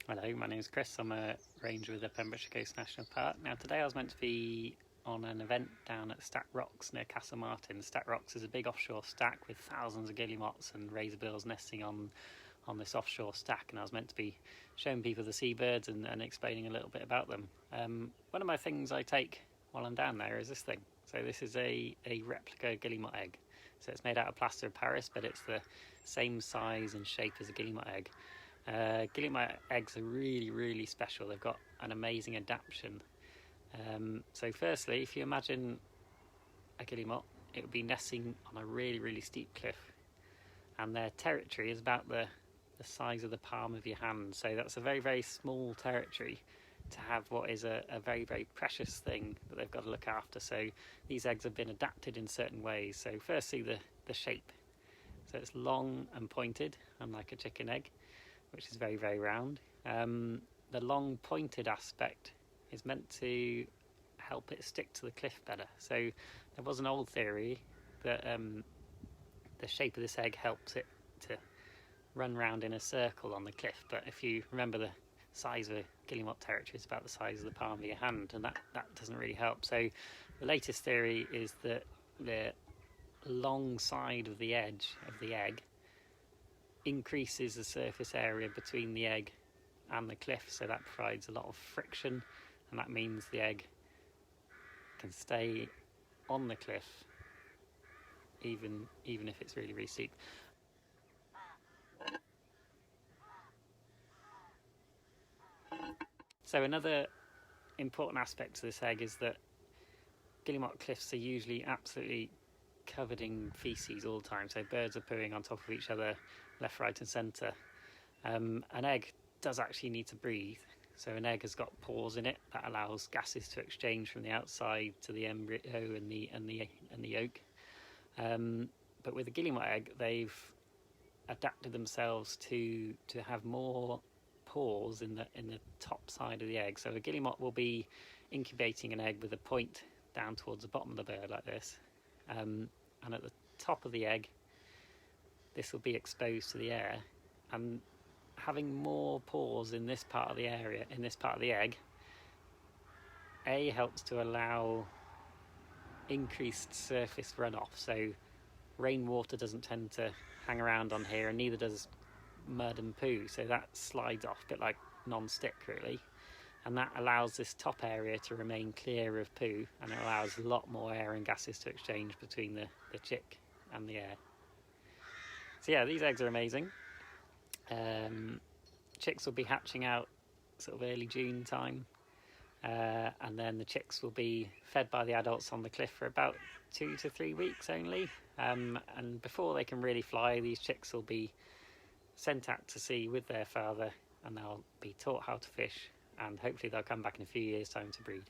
Hello, my name is Chris. I'm a ranger with the Pembrokeshire Coast National Park. Now today I was meant to be on an event down at Stack Rocks near Castle Martin. Stack Rocks is a big offshore stack with thousands of guillemots and razorbills nesting on this offshore stack, and I was meant to be showing people the seabirds and explaining a little bit about them. One of my things I take while I'm down there is this thing. So this is a replica guillemot egg. So it's made out of plaster of Paris, but it's the same size and shape as a guillemot egg. Guillemot eggs are really special. They've got an amazing adaptation. So firstly, if you imagine a guillemot, it would be nesting on a really steep cliff, and their territory is about the size of the palm of your hand. So that's a very small territory to have what is a very precious thing that they've got to look after. So these eggs have been adapted in certain ways. So firstly, the shape. So it's long and pointed, unlike a chicken egg, which is very round. The long pointed aspect is meant to help it stick to the cliff better. So there was an old theory that the shape of this egg helps it to run round in a circle on the cliff, but if you remember, the size of a guillemot territory is about the size of the palm of your hand, and that doesn't really help. So the latest theory is that the long side of the edge of the egg increases the surface area between the egg and the cliff, so that provides a lot of friction, and that means the egg can stay on the cliff even if it's really steep. So another important aspect to this egg is that guillemot cliffs are usually absolutely covered in feces all the time, so birds are pooing on top of each other left, right and centre. An egg does actually need to breathe, so an egg has got pores in it that allows gases to exchange from the outside to the embryo and the yolk. But with the guillemot egg, they've adapted themselves to have more pores in the top side of the egg. So a guillemot will be incubating an egg with a point down towards the bottom of the bird like this, and at the top of the egg this will be exposed to the air, and having more pores in this part of the egg helps to allow increased surface runoff. So rainwater doesn't tend to hang around on here, and neither does mud and poo, so that slides off a bit like non-stick really, and that allows this top area to remain clear of poo, and it allows a lot more air and gases to exchange between the chick and the air. So yeah, these eggs are amazing. Chicks will be hatching out sort of early June time, and then the chicks will be fed by the adults on the cliff for about 2 to 3 weeks only, and before they can really fly, these chicks will be sent out to sea with their father, and they'll be taught how to fish, and hopefully they'll come back in a few years' time to breed.